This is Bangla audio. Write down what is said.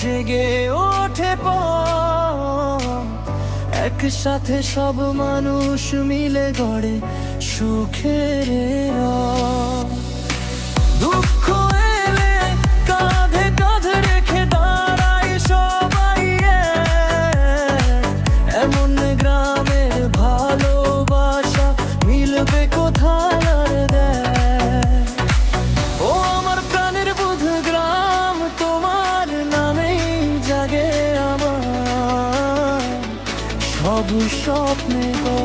জেগে ওঠে একসাথে সব মানুষ মিলে গড়ে সুখের রং। দুঃখ এলে কাঁধে কাঁধ রেখে দাঁড়াই সবাই এক। এমন গ্রামের ভালোবাসা মিলবে কোথায় আর দেখ। ও আমার প্রাণের বুধ গ্রাম, তোমার নামেই জাগে আমার সব স্বপ্নে গো।